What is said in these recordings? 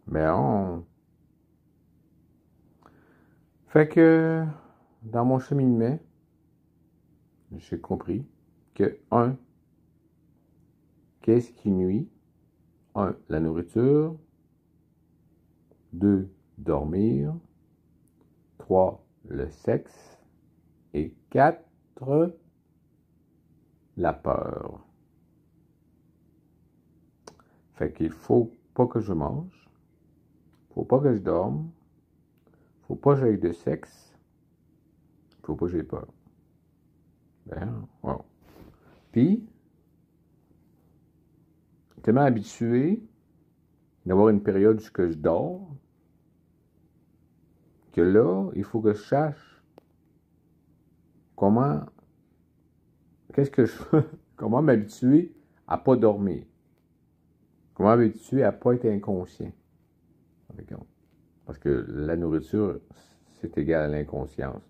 Ben, Fait que, dans mon cheminement, j'ai compris que, un, qu'est-ce qui nuit? Un, la nourriture. Deux, dormir. Trois, le sexe. Et quatre, la peur. Fait qu'il faut pas que je mange. Faut pas que je dorme. Faut pas que j'aille de sexe. Faut pas que j'aie peur. Ben, wow. Puis, tellement habitué d'avoir une période où je dors, que là, il faut que je sache comment, qu'est-ce que je fais, comment m'habituer à pas dormir, comment m'habituer à pas être inconscient. Parce que la nourriture, c'est égal à l'inconscience.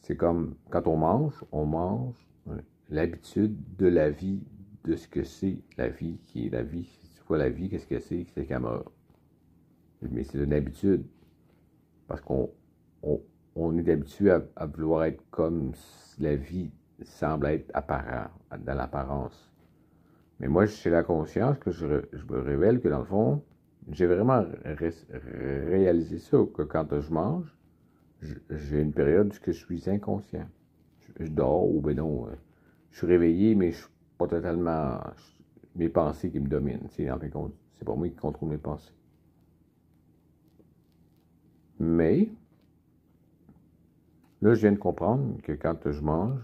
C'est comme quand on mange l'habitude de la vie, de ce que c'est la vie, qui est la vie. C'est quoi la vie, qu'est-ce que c'est qu'elle meurt. Mais c'est une habitude. Parce qu'on est habitué à vouloir être comme la vie semble être apparent, dans l'apparence. Mais moi, c'est la conscience que je me révèle que dans le fond, j'ai vraiment réalisé ça, que quand je mange, j'ai une période où je suis inconscient. Je dors ou ben non, je suis réveillé, mais je suis pas totalement mes pensées qui me dominent. En fin de compte, c'est pas moi qui contrôle mes pensées. Mais là, je viens de comprendre que quand je mange,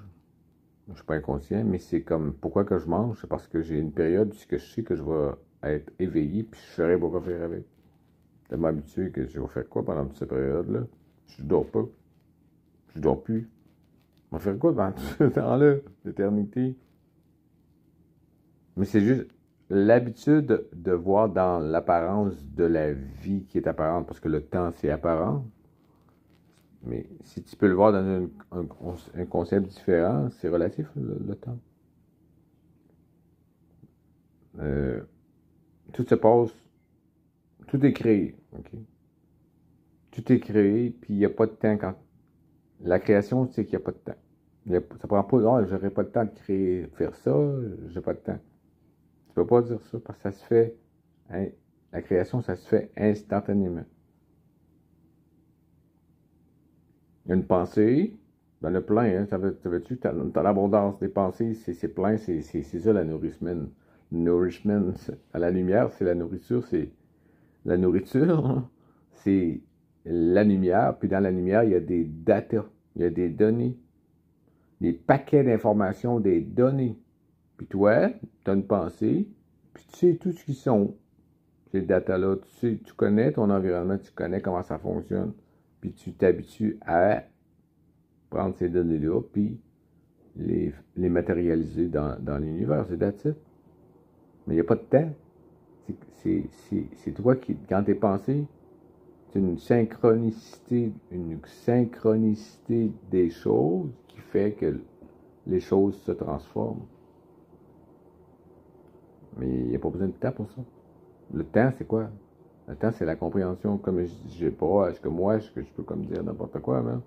je suis pas inconscient, mais c'est comme pourquoi que je mange, c'est parce que j'ai une période où je sais que je vais être éveillé, puis je saurais pas quoi faire avec. Tellement habitué que je vais faire quoi pendant toute cette période-là? Je dors pas. Je dors plus. On va faire quoi pendant tout ce temps-là? L'éternité. Mais c'est juste l'habitude de voir dans l'apparence de la vie qui est apparente, parce que le temps, c'est apparent. Mais si tu peux le voir dans un concept différent, c'est relatif, le temps. Euh, tout se passe, tout est créé, ok? Tout est créé, puis il n'y a pas de temps quand. La création, c'est qu'il n'y a pas de temps. Ça prend pas, oh, j'aurais pas le temps de créer, faire ça, j'ai pas de temps. Tu peux pas dire ça parce que ça se fait, hein, la création, ça se fait instantanément. Il y a une pensée, ben le plein, hein, ça veut-tu, t'as l'abondance des pensées, c'est plein, c'est ça la nourrissement. Nourishment, à la lumière, c'est la nourriture, c'est la nourriture, hein, c'est la lumière, puis dans la lumière, il y a des data, il y a des données, des paquets d'informations, des données. Puis toi, tu as une pensée, puis tu sais tout ce qui sont ces data-là. Tu sais, tu connais ton environnement, tu connais comment ça fonctionne. Puis tu t'habitues à prendre ces données-là, puis les matérialiser dans l'univers. C'est that's it. Mais il n'y a pas de temps. C'est toi qui, quand t'es pensé, c'est une synchronicité des choses qui fait que les choses se transforment. Mais il n'y a pas besoin de temps pour ça. Le temps, c'est quoi? Le temps, c'est la compréhension. Comme je sais pas, est-ce que je peux comme dire n'importe quoi, même?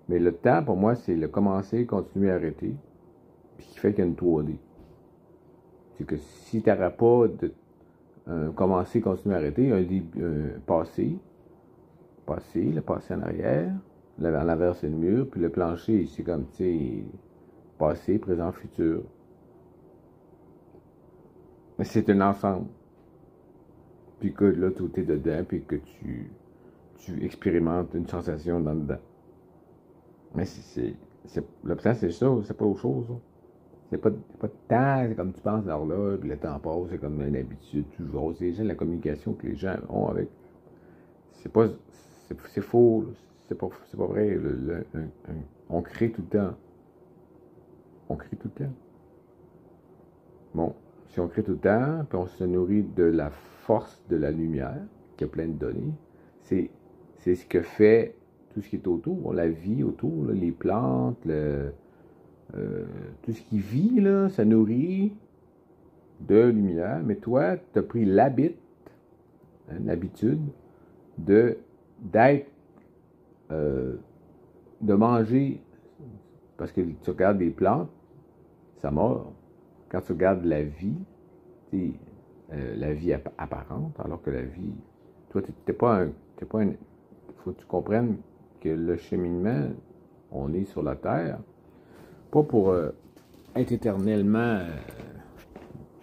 Mais le temps, pour moi, c'est le commencer, continuer, arrêter. Puis qui fait qu'il y a une 3D. C'est que si tu n'auras pas de commencer, continuer, arrêter, un début, le passé en arrière, en arrière c'est le mur, puis le plancher, c'est comme, tu sais, passé, présent, futur. Mais c'est un ensemble. Puis que là, tout est dedans, puis que tu expérimentes une sensation dans dedans. Mais le temps, c'est ça, c'est pas autre chose. C'est pas de temps, c'est comme tu penses alors là, puis le temps passe, c'est comme une habitude, toujours. C'est déjà la communication que les gens ont avec. C'est pas. C'est faux, c'est pas vrai. On crée tout le temps. On crée tout le temps. Bon, si on crée tout le temps, puis on se nourrit de la force de la lumière, qui a plein de données, c'est ce que fait tout ce qui est autour, la vie autour, là, les plantes, tout ce qui vit, là, ça nourrit de lumière. Mais toi, tu as pris l'habit, une habitude d'être, de manger, parce que tu regardes des plantes, ça mord. Quand tu regardes la vie, la vie apparente, alors que la vie, toi, t'es pas un, faut que tu comprennes que le cheminement, on est sur la terre, pas pour être éternellement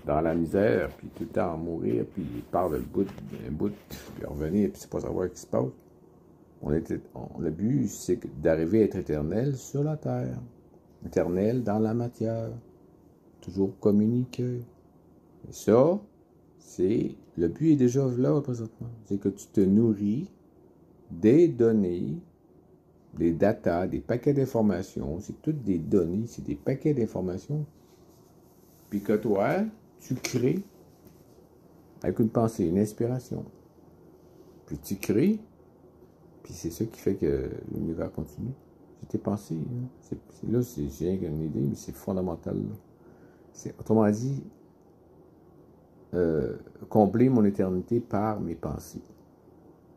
dans la misère, puis tout le temps mourir, puis part d'un bout, puis revenir, puis c'est pas savoir ce qui se passe. Le but, c'est d'arriver à être éternel sur la terre, éternel dans la matière, toujours communiquer. Et ça, le but est déjà là présentement. C'est que tu te nourris des données, des datas, des paquets d'informations. C'est toutes des données, c'est des paquets d'informations. Puis que toi, tu crées avec une pensée, une inspiration. Puis tu crées, puis c'est ça qui fait que l'univers continue. C'est tes pensées. Hein. Là, c'est rien qu'une idée, mais c'est fondamental. Autrement dit, combler mon éternité par mes pensées.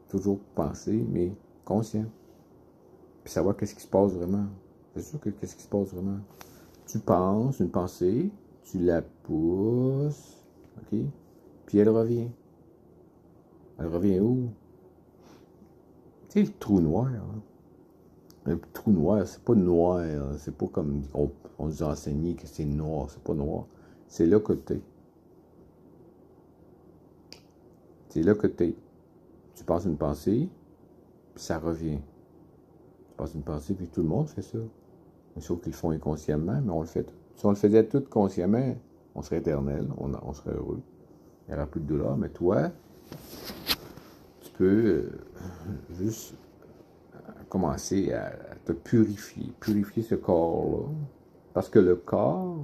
Toujours penser, mais conscient. Puis savoir qu'est-ce qui se passe vraiment. C'est sûr que qu'est-ce qui se passe vraiment. Tu penses une pensée, tu la pousses, ok? Puis elle revient. Elle revient où? Tu sais, le trou noir. Hein? Un trou noir, c'est pas noir. C'est pas comme on nous a enseigné que c'est noir. C'est pas noir. C'est là que t'es. C'est là que t'es. Tu penses une pensée, puis ça revient. Tu penses une pensée, puis tout le monde fait ça. Mais sauf qu'ils le font inconsciemment, mais on le fait. Si on le faisait tout consciemment, on serait éternel, on serait heureux. Il n'y aurait plus de douleur. Mais toi, tu peux juste commencer à te purifier ce corps-là. Parce que le corps,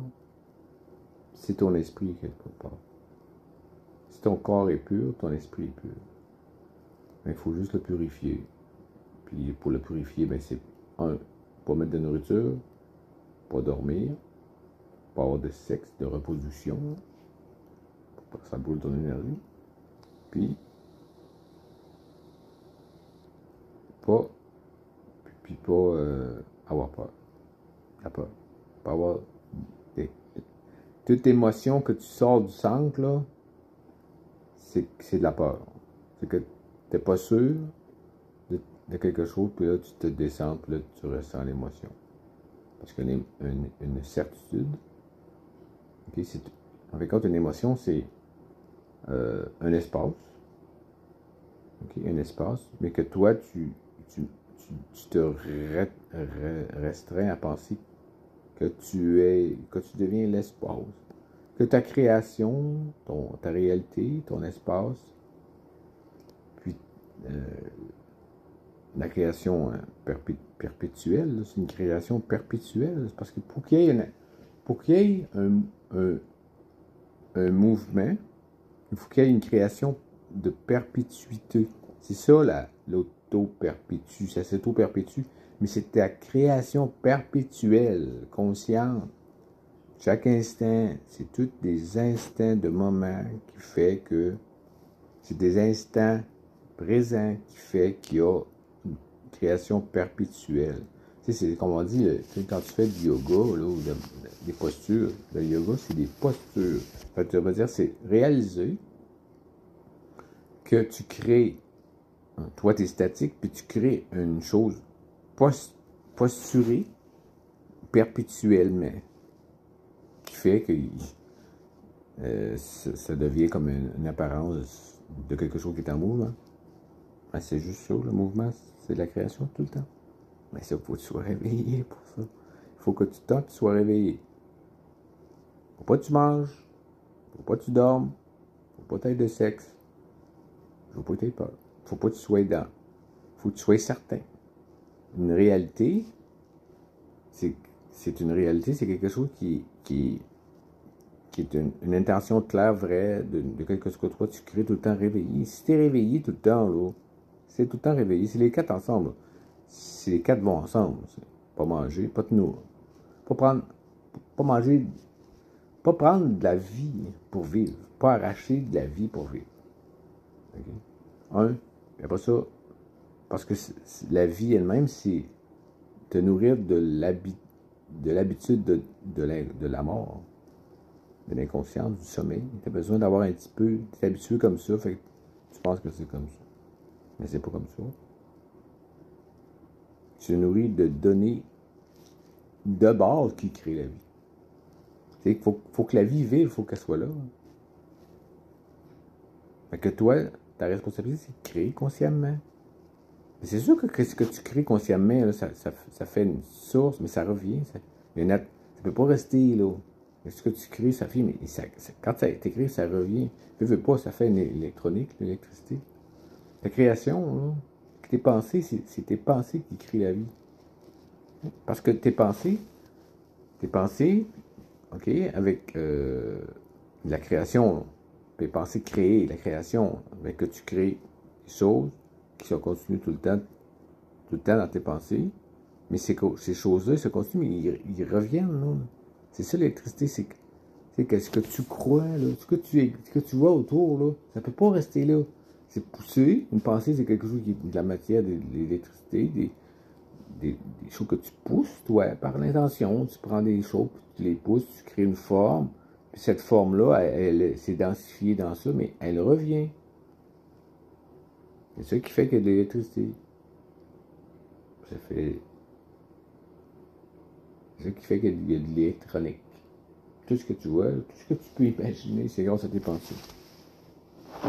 c'est ton esprit quelque part. Si ton corps est pur, ton esprit est pur. Mais il faut juste le purifier. Puis pour le purifier, ben c'est pas mettre de nourriture, pas dormir, pas avoir de sexe, de reproduction, pour pas que ça brûle ton énergie. Puis pas avoir peur. La peur. Pas avoir toute émotion que tu sors du centre, là, c'est de la peur. C'est que t'es pas sûr de quelque chose, puis là, tu te descends, puis là, tu ressens l'émotion. Parce qu'une une certitude, okay, en fait, quand une émotion, c'est un espace, okay, un espace, mais que toi, tu te restreins à penser que tu deviens l'espace. Que ta création, ta réalité, ton espace, puis la création perpétuelle, c'est une création perpétuelle. Parce que pour qu'il y ait un mouvement, il faut qu'il y ait une création de perpétuité. C'est ça l'auto-perpétue, ça s'auto-perpétue, mais c'est ta création perpétuelle, consciente. Chaque instant, c'est tous des instants de moments qui fait que c'est des instants présents qui fait qu'il y a une création perpétuelle. Tu sais, c'est comme on dit, quand tu fais du yoga, là, ou des postures, le yoga, c'est des postures. Fait que ça veut dire, c'est réaliser que tu crées, toi, tu es statique, puis tu crées une chose posturée perpétuellement, qui fait que ça devient comme une apparence de quelque chose qui est en mouvement. Ben, c'est juste ça, le mouvement, c'est de la création tout le temps. Mais ça, il faut que tu sois réveillé pour ça. Il faut que tu sois réveillé. Faut pas que tu manges, faut pas que tu dormes, faut pas que tu aies de sexe, faut pas que tu aies peur, faut pas que tu sois dedans, faut que tu sois certain. Une réalité, c'est une réalité, c'est quelque chose qui est une intention claire, vraie, de quelque chose que toi, tu crées tout le temps réveillé. Si tu es réveillé tout le temps, là, c'est tout le temps réveillé. C'est les quatre ensemble. Si les quatre vont ensemble, c'est pas manger, pas te nourrir, pas manger, pas prendre de la vie pour vivre, pas arracher de la vie pour vivre. Okay? Et après ça, parce que la vie elle-même, c'est te nourrir de l'habitude de la mort, de l'inconscience, du sommeil. Tu as besoin d'avoir un petit peu, tu es habitué comme ça, fait que tu penses que c'est comme ça. Mais c'est pas comme ça. Tu te nourris de données de base qui créent la vie. Il faut que la vie vive, il faut qu'elle soit là. Fait que toi, ta responsabilité, c'est de créer consciemment. C'est sûr que ce que tu crées consciemment, là, ça fait une source, mais ça revient. Ça ne peut pas rester là. Ce que tu crées, ça fait, mais quand ça t'écris, ça revient. Tu veux pas, ça fait une électronique, l'électricité. Ta création, là, tes pensées, c'est tes pensées qui créent la vie. Parce que tes pensées, ok, avec la création, tes pensées créées, la création, avec que tu crées des choses qui sont continues tout le temps dans tes pensées, mais ces choses-là, ils se continuent, mais ils reviennent, là. C'est ça l'électricité, c'est que ce que tu crois, là, ce que tu vois autour, là, ça peut pas rester là. C'est poussé. Une pensée, c'est quelque chose qui est de la matière, de l'électricité, des choses que tu pousses, toi, par l'intention. Tu prends des choses, puis tu les pousses, tu crées une forme, puis cette forme-là, elle s'est densifiée dans ça, mais elle revient. C'est ça qui fait qu'il y a de l'électricité. C'est ça qui fait qu'il y a de l'électronique. Tout ce que tu vois, tout ce que tu peux imaginer, c'est grâce à tes pensées.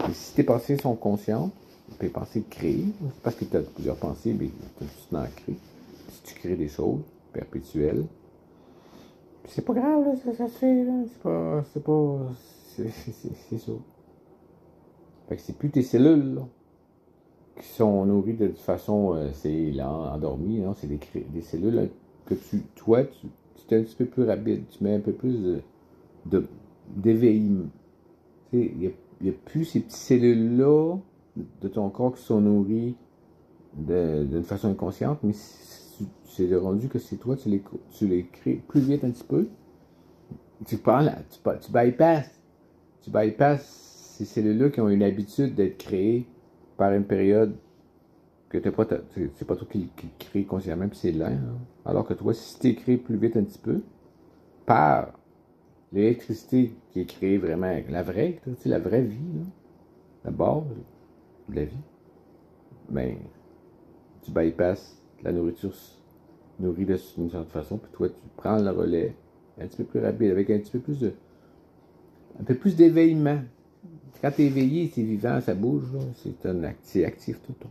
Et si tes pensées sont conscientes, tes pensées créent, c'est parce que tu as plusieurs pensées, mais tu en crées. Si tu crées des choses perpétuelles, c'est pas grave, là, ça se fait, là. C'est ça. Fait que c'est plus tes cellules, là, qui sont nourries de toute façon, c'est là, endormies, non? C'est des cellules là, que tu es un petit peu plus rapide, tu mets un peu plus d'éveil. Il n'y a plus ces petites cellules-là de ton corps qui sont nourries d'une façon inconsciente, mais c'est rendu que c'est toi, tu les crées plus vite un petit peu. Tu bypasses ces cellules-là qui ont une habitude d'être créées par une période que c'est pas toi qui crée consciemment, puis c'est lent. Hein. Alors que toi, si tu créé plus vite un petit peu, par l'électricité qui est créée vraiment, la vraie vie, là, la base de la vie, ben, tu bypasses la nourriture nourrie d'une certaine façon, puis toi, tu prends le relais un petit peu plus rapide, avec un peu plus d'éveillement. Quand tu es éveillé, c'est vivant, ça bouge, c'est actif tout le temps.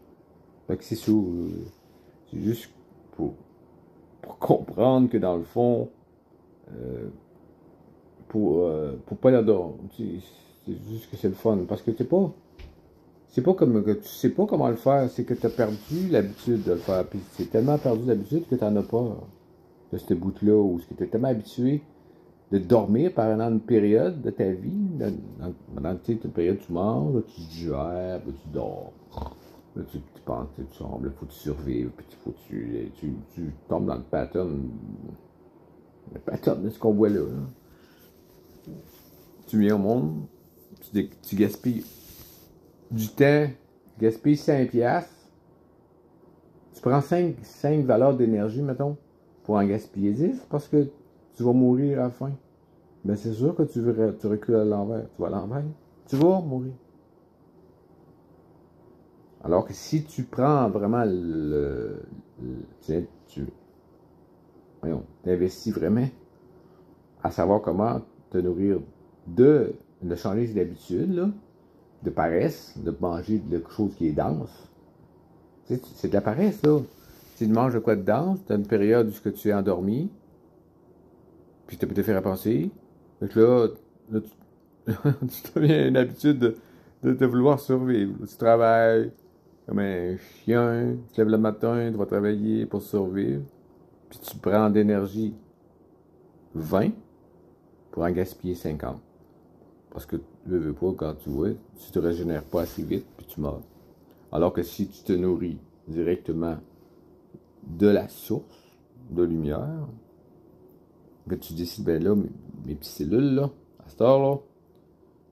Fait que c'est ça, c'est juste pour comprendre que dans le fond, pour pas l'adore, c'est juste que c'est le fun, parce que c'est pas comme que tu sais pas comment le faire, c'est que tu as perdu l'habitude de le faire, puis c'est tellement perdu l'habitude que tu n'en as pas de ce bout-là, où tu es tellement habitué de dormir pendant une période de ta vie, pendant une période tu manges, là, tu digères, puis tu dors. Là, tu penses, tu sembles, il faut que tu survives, puis tu tombes dans le pattern de ce qu'on voit là. Tu viens au monde, tu gaspilles du temps, tu gaspilles 5 piastres, tu prends 5 valeurs d'énergie, mettons, pour en gaspiller 10, parce que tu vas mourir à la fin. Ben c'est sûr que tu recules à l'envers. Tu vas à l'envers, tu vas mourir. Alors que si tu prends vraiment tu investis vraiment à savoir comment te nourrir de changer d'habitude, là, de paresse, de manger de quelque chose qui est dense. C'est de la paresse, là. Si tu manges de quoi de dense, tu as une période où tu es endormi, puis tu peux te faire penser. Donc là tu deviens une habitude de vouloir survivre. Tu travailles comme un chien, tu te lèves le matin, tu vas travailler pour survivre, puis tu prends d'énergie 20 pour en gaspiller 50. Parce que tu ne veux pas, quand tu vois, tu te régénères pas assez vite, puis tu meurs. Alors que si tu te nourris directement de la source de lumière, que tu décides, ben là, mes petites cellules, là, à cette heure-là,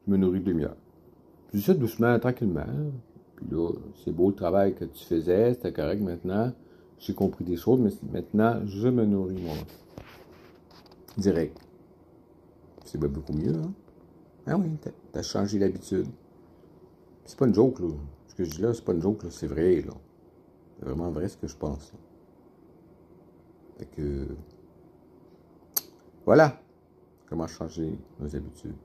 je me nourris de lumière. Je dis ça doucement, tranquillement. Puis là, c'est beau le travail que tu faisais, c'était correct maintenant. J'ai compris des choses, mais maintenant, je me nourris moi. Direct. C'est bien beaucoup mieux, hein? Ah oui, t'as changé l'habitude. C'est pas une joke, là. Ce que je dis là, c'est pas une joke, là. C'est vrai, là. C'est vraiment vrai ce que je pense, là. Fait que... Voilà comment changer nos habitudes.